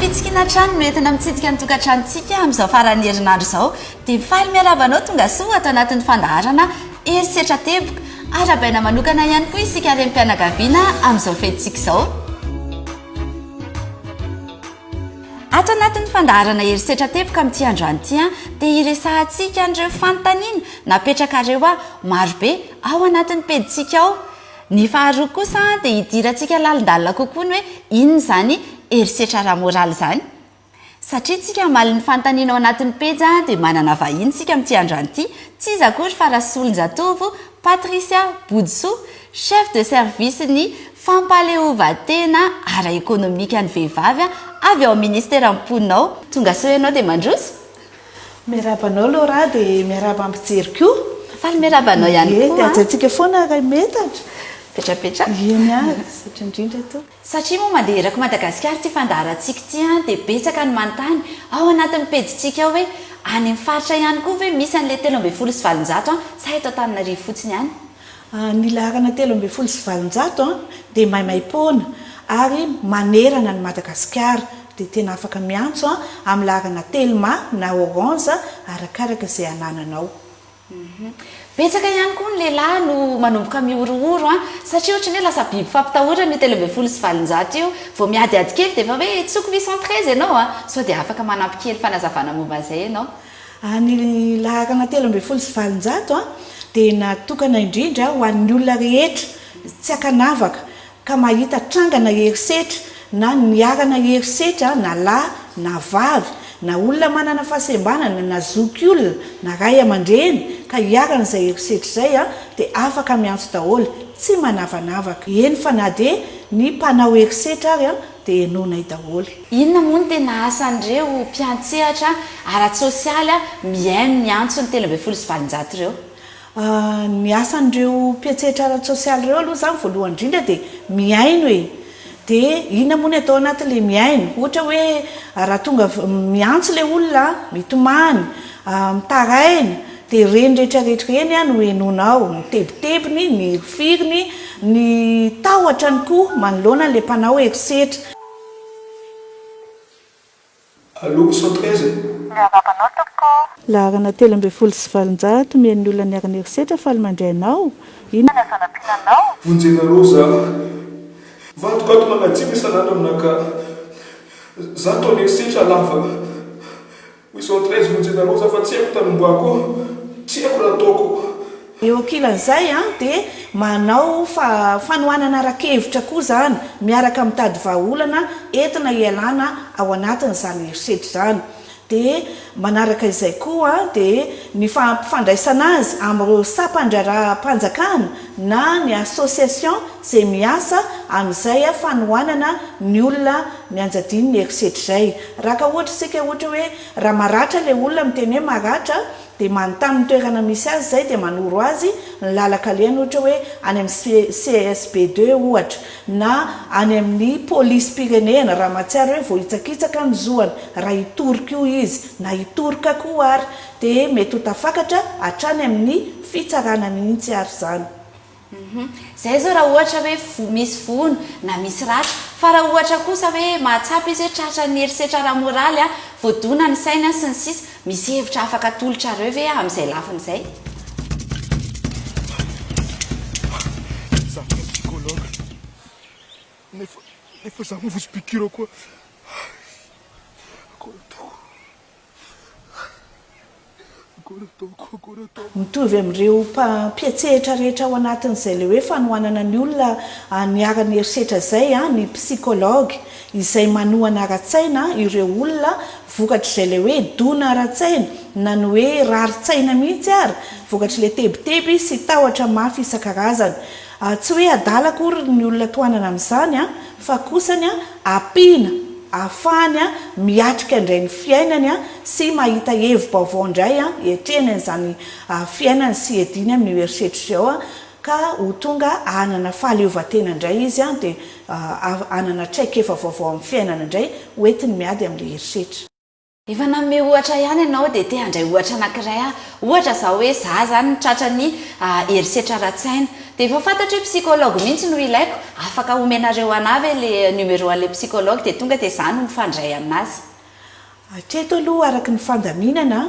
fitsikina trano no entina mitsidika ny tokantranontsika amin'izao faran'ny herinandro izao dia mifaly miarabanao tonga soa atao anatin'ny fandaharana herisetra teboka arabaina manokana ihany koa isika rem-pianakaviana amin'izao fetintsika izao. Ato anatin'ny fandaharana herisetra teboka amin'ity andro an'ity dia iresahantsika an'ireo fanontaniana napetraka reo marobe ao anatin'ny pedintsika ao. Ny faharoa kosa dia hidirantsika lalindalina kokoa ny hoe inona izany herisetra ara-moraly izany. Satria tsika maly ny fanontaniana ao anatin'ny pejy dia manana vahiny tsika amin'ity andro an'ity, tsy iza akory fa Rasolonjatovo Patricia Boudsoa, chef de service ny fampaleovan-tena ara-ekônomika ny vehivavy avy ao ministera amponao. Tonga soa ianao dia mandroso. Miarabanao Laura dia miaraba ampijery koa. Faly miarabanao ihany koa. Dia ajantsika foana ray metatra. Petrapetra. Satria indrindra to. Satria moa mandeha eraka Madagasikara ty fandaharantsika ty dia betsaka ny manontany ao anatin'ny pejintsika ao hoe any amin'ny faritra ihany koa hoe misy an'ilay 13 sy 700 sa eto Antananarivo fotsiny ihany. Ny laharana 13 sy 700 dia maimaim-poana ary manerana ny Madagasikara dia tena afaka miantso amin'ny laharana telma na orange arakaraka izay anananao. Betsaka ihany koa ny lehilahy no manomboka miorooro satria ohatra ny hoe lasa biby fampitahorana ny 13 sy 700 io vao miadiady kely dia efa hoe tsoko 813 ianao sao dia afaka manampy kely fanazavana momba izay ianao. Ny laharana 13 sy 700 dia natokana indrindra ho an'ny olona rehetra tsy akanavaka ka mahita tranga-na herisetra na niarana herisetra na lahy na vavy na olona manana fahasembanana na zoky olona na ray aman-dreny ka hiarana izay herisetra izay dia afaka miantso daholo tsy manavanavaka. Eny fa na dia ny mpanao herisetra ary dia enonay daholo. Inona moa no tena asan'ireo mpiantsehatra ara-tsosialy miantso ny 13 sy 700 ireo? Ny asan'ireo mpiantsehatra ara-tsosialy ireo aloha izany voalohany indrindra dia miaino e. Dia inona moa ny atao anatin'ilay miaino? Ohatra hoe raha tonga miantso ilay olona mitomany, mitaraina dia reny rehetrarehetra reny no enonao, ny tebitebiny, ny firiny, ny tahotrany koa manoloana ilay mpanao herisetra. Allô, 113. Miarabanao tompoko. Laharana 13 sy 700 mihain'ny olona niarana herisetra faly mandray anao. Inona ny zanam-pinanao? Vonjenareo za vatokato manajiana isan'andro aminaka za taony herisetra lava 813 vonjenareo za fa tsy haiko tanomboako tsy haiko raha ataoko. Eo ankilan'izay dia manao fanohanana ara-kevitra koa izany miaraka mitady vahaolana entina hialana ao anatin'izany herisetra izany. Dia manaraka izay koa dia ny fampifandraisana azy amin'ireo sampan-draharaha-mpanjakana na ny association izay miasa amin'izay fanohanana ny olona mianjadiny ny herisetra izay. Raha ka ohatra isika ohatra hoe raha maratra ilay olona miteny hoe maratra dia manontany ny toerana misy azy izay dia manoro azy ny lalaka alehany ohatra hoe any amin'ny CSB2 ohatra na any amin'ny polisy pirenena raha mahatsiaro hoe vao hitsakitsaka ny zoany raha hitorika io izy na hitorika koa ary dia mety ho tafakatra hatrany amin'ny fitsarana mihitsy ary izany. Zay zao raha ohatra hoe misy vono na misy ratra fa raha ohatra kosa hoe mahatsapa izy hoe tratra ny herisetra ara-moraly voadona ny saina sy ny sisa misy hevitra afaka tolotra reo ve amin'izay lafiny izay? Za psychologue nefa za mivosy pikiro koa mitovy amin'ireo mpiantsehatra rehetra ao anatin'izay le hoe fanohanana ny olona niarany herisetra izay ny psychologue izay manohana ara-tsaina ireo olona vokatra izay le hoe dona ara-tsaina na ny hoe rari-tsaina mihitsy ary vokatra le tebiteby sy tahotra mafy isan-karazany. Tsy hoe adala akory ny olona tohanana amin'izany fa kosany ampiana ahafahany miatrika indray ny fiainany sy mahita hevi-baovao indray hiatrehany an'izany fiainany sy ediny amin'ny herisetra izao ka ho tonga anana fahaleovan-tena indray izy dia anana traikefa vaovao amin'ny fiainana indray hoentiny miady amin'ilay herisetra. efa nanome ohatra ihany ianao dia te handray ohatra anankiray ohatra zao hoe za zany tratra ny herisetra ara-tsaina dia efa fantatra hoe psikology mihitsy no ilaiko afaka omenareo anavy le numéro an'le psikology dia tonga dia za no mifandray aminazy atreto aloha araky ny fandaminana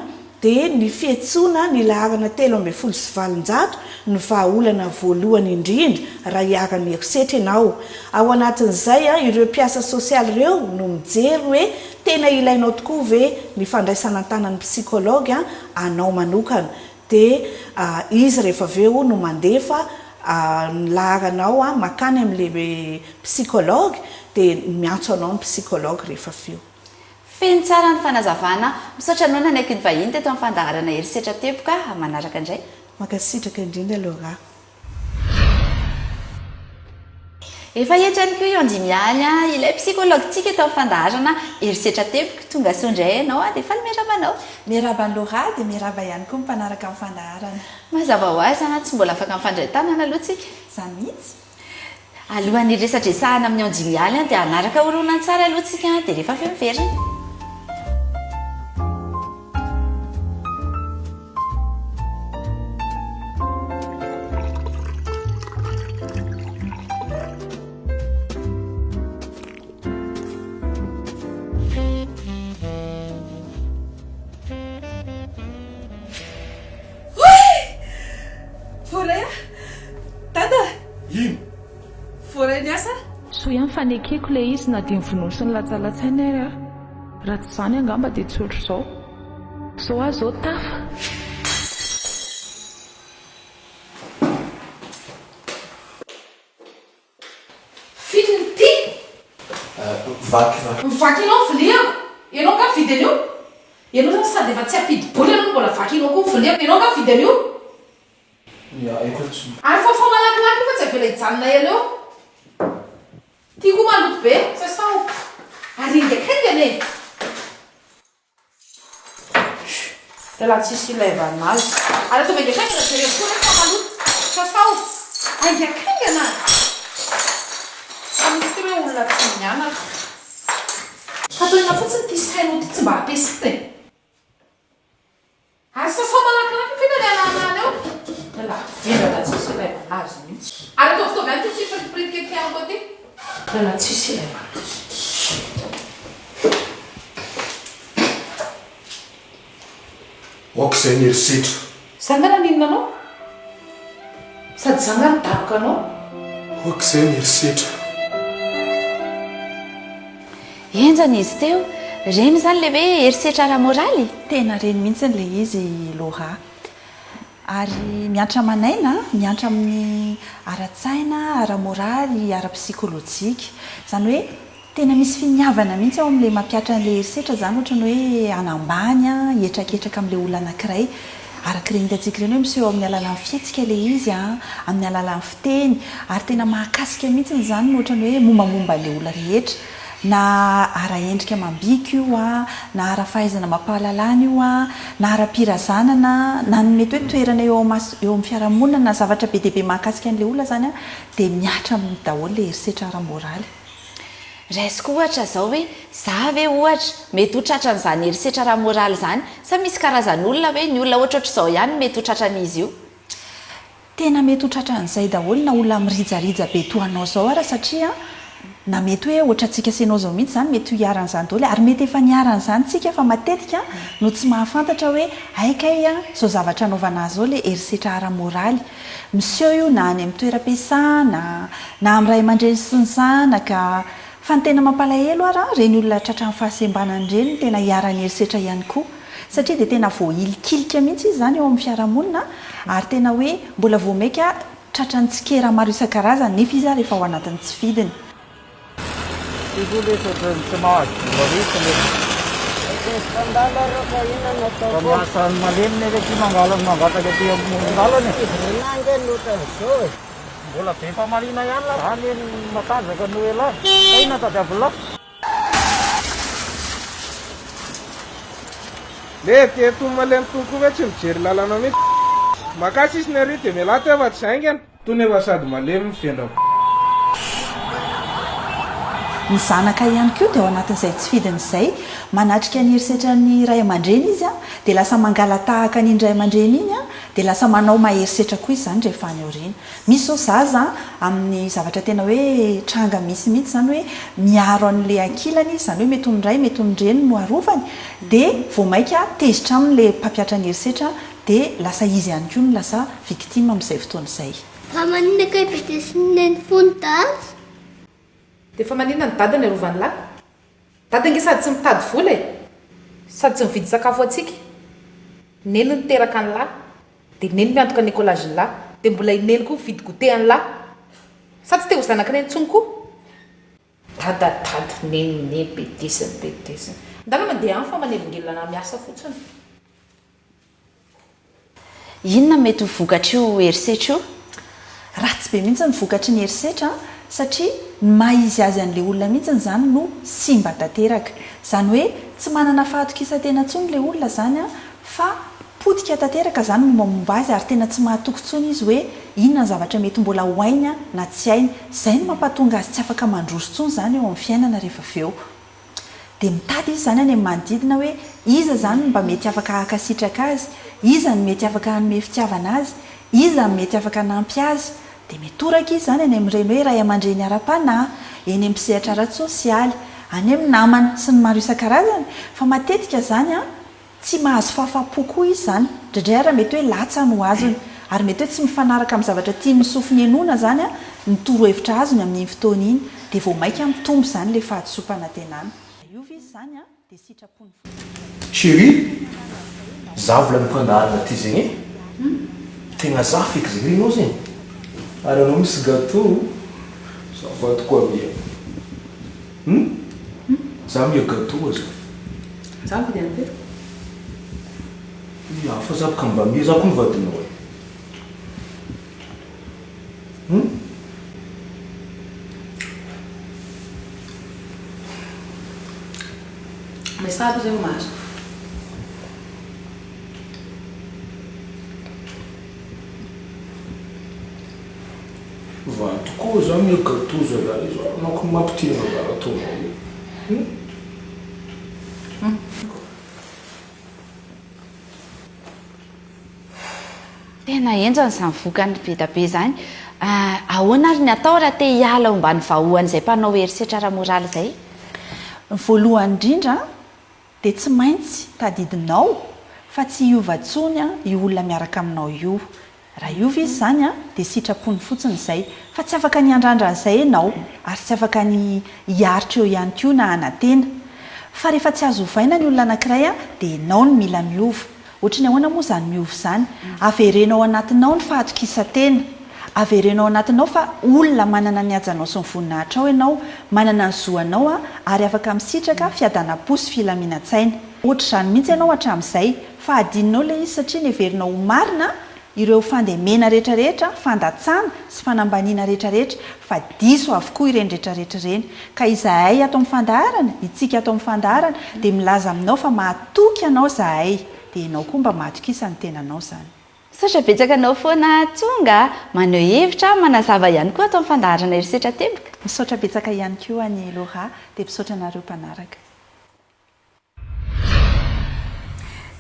dia ny fihetsoana ny laharana 3.7 no vahaolana voalohany indrindra raha iharan'ny herisetra ianao ao anatin'izay ireo mpiasa sosialy ireo no mijery hoe tena ilainao tokoa ve ny fandraisana tanan'ny psikology anao manokana dia izy rehefa aveo no mandefa ny laharanao makany amin'le psikology dia miantso anao ny psikology rehefa aveo feno tsara ny fanazavana misaotra anao nanaiky ny vahiny teto amin'ny fandaharana herisetra teboka manaraka indray makasitraka indrindra aloha efa entrany koa io andimiany ilay psikologytsika eto amin'ny fandaharana herisetra teboka tonga sondray ianao dia efa miarabanao miaraba ny loha dia miaraba ihany koa mimpanaraka amin'ny fandaharana mazava ho azy tsy mbola afaka mifandray tanana aloha tsika za mihitsy alohan'ny resadresahana amin'ny andimialy dia anaraka oronan tsara aloha tsika dia rehefa avy miverina so ihany fanekeko le izy na dia nyvonono sy ny latsalatsaina ary raha tsy izany angamba dia tsy ohatro izao zao azy zao tafa fidiny ty vaky mivaky ianao viliako ianao nga vidy an'io ianao zany sady efa tsy ampidi-boly ianao mbola vaky ianao koa viliako ianao nga vidy an'io ary fa malakilaky fa tsy avela hijanona ela eo tiako maloto be sasao ary indakaingana e dia laha tsisy ilaivanazy ary atao vaingakaingana zareo koa refa maloto sasao aingakaingana misy hoe olona tsy mianaka ataona fotsiny ty sainao ty tsy mba ampiasina e ary sasao malakilaky fitany eo la vilana tsisy ilaivanazy mihitsy ary atao fitaovy any ty tsy fatipritika tianako aty la tsisy ilaivanazy oka izay ny herisetra zangana ninona anao sady zangana daboka anao oka izay ny herisetra enjany izy teo reny zany le hoe herisetra ara-moraly tena reny mihitsy n'le izy loha ary miantra manaina miantra amin'ny ara-tsaina ara-moraly ara-psikolojika izany hoe tena misy finiavana mihitsy ao amin'le mampiatra n'le herisetra zany ohatrany hoe anambany etraketraka amin'le olona anankiray araka ireny hitantsika ireny hoe miseho amin'ny alalan'ny fihetsika le izy amin'ny alalan'ny fiteny ary tena mahakasika mihitsy zany no ohatrany hoe mombamomba le olona rehetra na ara-endrika amam-bika io na ara-fahaizana mampahalalana io na ara-pirazanana na ny mety hoe toerana eo amin'ny fiarahamonina na zavatra be deaibe mahakasika an'le olona zany dia miatra amin'ny daholo le herisetra ara-moraly raisiko ohatra zao hoe za ve ohatra mety ho tratran'izany herisetra ara-moraly zany sa misy karazan'olona hoe ny olona ohatraohatr'izao ihany mety ho tratran'izy io tena mety ho tratran'izay daholo na olona mirijarija be toanao zao ara satria na mety hoe ohatra tsika senao zao mihitsy zany mety ho iaran'izany daholo ary mety efa niaran'izany tsika fa matetika no tsy mahafantatra hoe aikay zao zavatra anaovana azy zao le herisetra ara-moraly miseho io na any amin'ny toeram-piasana na amin'ny ray aman-dreny sy ny zanaka fa ny tena mampalahelo ara reny olona tratra ny fahasembanany reny ny tena hiaran'ny herisetra ihany koa satria dia tena voailikilika mihitsy izy zany eo amin'ny fiarahamonina ary tena hoe mbola voamaika tratra ny tsikera maro isan-karazany nefa izy rehefa ao anatin'ny tsy fidiny Pemasan malimnya ke Manggalan mangata ke tiap Manggalan ni. Bola pepa malina yan lah. Hanin makan dengan nuela. Kain na tak belok. Le tu malem tu kuwechim chirlala namit. Makasis nerite melate wat sangen. Tu ne wasad malem fiendo. ny zanaka ihany koa dia ao anatin'izay tsy fidin'izay manatrika ny herisetra ny ray aman-dreny izy a dia lasa mangala tahaka ny ray aman-dreny iny a dia lasa manao maherisetra koa izy zany rehefa any aoriana. Misy zao zaza amin'ny zavatra tena hoe tranga misy mihitsy zany hoe miaro an'le ankilany izy zany hoe mety ny ray mety ny reny no arovany dia vao maika tezitra amin'le mpampiatra ny herisetra dia lasa izy ihany koa no lasa victime amin'izay fotoana izay. Fa maninona ka ipetesiny ny fony dady? Dia fa maninona ny dadany arovany lahy? Dadany sady tsy mitady vola e, sady tsy mividy sakafo atsika. Neny ny teraka ny lahy, dia neny miantoka ny écolage ny lahy, dia mbola ineny koa mividy goûter any lahy. Sady tsy te ho zanaka neny intsony koa. Dadadady neny betesiny. Ndana mandeha any fa manelongelona na miasa fotsiny. Inona mety ho vokatra io herisetra io? Ratsy be mihitsy ny vokatry ny herisetra satria maizy azy an'ilay olona mihitsy zany no simba tanteraka. Zany hoe tsy manana fahatokisa-tena intsony ilay olona zany a fa potika tanteraka zany momba momba azy ary tena tsy mahatoky intsony izy hoe inona ny zavatra mety mbola hoainy na tsy hainy. Izay no mampatonga azy tsy afaka mandroso intsony zany eo amin'ny fiainana rehefa avy eo. Dia mitady izy zany any amin'ny manodidina hoe iza zany mba mety afaka hakasitraka azy, iza ny mety afaka hanome fitiavana azy, iza ny mety afaka hanampy azy. Dia mitoraka izy zany any amin'ireny hoe ray aman-dreny ara-panahy, eny amin'ny mpisehatra ara-tsosialy, any amin'ny namana sy ny maro isan-karazany. Fa matetika zany a tsy mahazo fahafapo koa izy zany, indrindray ara mety hoe latsa no azony ary mety hoe tsy mifanaraka amin'ny zavatra tiany sofiny enona zany a ny toro-hevitra azony amin'iny fotoana iny dia vao maika mitombo zany le fahatsopana tenana. Iovy izy zany a dia sitrapony fotsiny. Chérie, za vola mifandaharana ty zegny e. Tena za feky zegny renao zegny. Ary anao misy gâteau, za vato koa mia. Za mia gâteau aza. Za mividy any be. Ya, fa za boka mba mia za koa mivadinao e. Mas sabe fazer o mágico. Vato koa za mia gâteau zalahy izy anao koa mampitia magara ataonao. Tena enjany izany vokany be da be izany. Ahoana ary ny atao raha te hiala ombany vahoan'izay mpanao herisetra ara-moraly izay? Voalohany indrindra dia tsy maintsy tadidinao fa tsy hiova intsony io olona miaraka aminao io. Raha iova izy zany a dia sitrapony fotsiny izay fa tsy afaka ny andrandra an'izay ianao ary tsy afaka ny hiaritra eo ihany koa na anantena. Fa rehefa tsy azo ovaina ny olona anankiray a dia ianao no mila miova. Ohatra ny ahoana moa zany miova zany? Averenao anatinao ny fahatokisa-tena, averenao anatinao fa olona manana ny ajanao sy ny voninahitra ao ianao, manana ny zoanao a ary afaka misitraka fiadanam-po sy filaminan-tsaina. Ohatra izany mihitsy ianao hatramin'izay fa adinonao ilay izy satria ny averinao ho marina ireo fandemena rehetrarehetra, fandatsana sy fanambaniana rehetrarehetra fa diso avokoa ireny rehetrarehetra ireny. Ka izahay ato amin'ny fandaharana, itsika ato amin'ny fandaharana dia milaza aminao fa mahatoky anao zahay dia ianao koa mba mahatokisa ny tenanao zany. Saotra betsaka anao foana tonga maneho hevitra manazava ihany koa ato amin'ny fandaharana herisetra teboka. Misaotra betsaka ihany koa ny Laura dia misaotra anareo mpanaraka.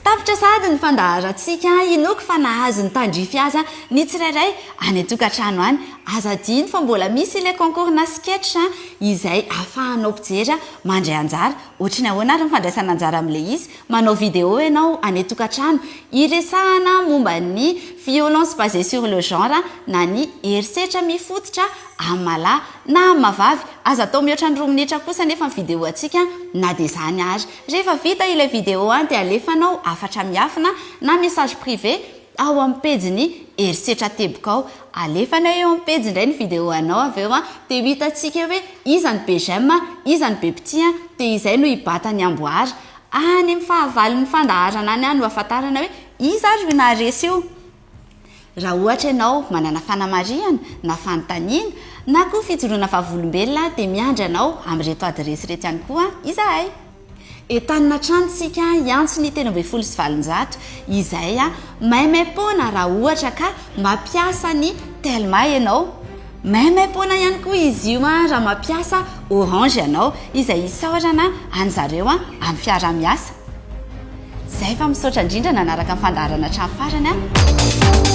Tapitra sady ny fandaharantsika inoky fa nahazo ny tandrify aza ny tsirairay any an-tokantrano any. Aza diny fa mbola misy ilay concours na sketch izay ahafahanao mpijery mandray anjara. Ohatra ny ahoana ary ny fandraisana anjara amin'ilay izy, manao vidéo ianao any an-tokantrano iresahana momba ny violences basées sur le genre na ny herisetra mifototra amin'ny malahy na mahavavy. Aza atao mihoatra ny 2 minitra kosa nefa ny vidéo atsika na dia izany ary. Rehefa vita ilay vidéo dia alefanao afatra miafina na message privé ao amin'ny pejy herisetra teboka ao. Alefanao eo amin'ny pejy indray ny vidéo anao avy eo dia hitantsika hoe iza ny be j'aime, iza ny be petit dia izay no hibata ny amboary. Any amin'ny fahavalon'ny fandaharana any no ahafantarana hoe iza ary na resy io. Raha ohatra ianao manana fanamariana na fanontaniana na koa fijoroana fahavolombelona dia miandry anao amin'reto adresy reto ihany koa izahay. Entanina trantsika iantso ny 720 izay maimaim-poana raha ohatra ka mampiasa ny telma ianao. maimaim-poana ihany koa izy io raha mampiasa orange ianao izay isaorana an'zareo amin'ny fiara-miasa. Zay fa misaotra indrindra nanaraka ny fandaharana hatramin'ny farany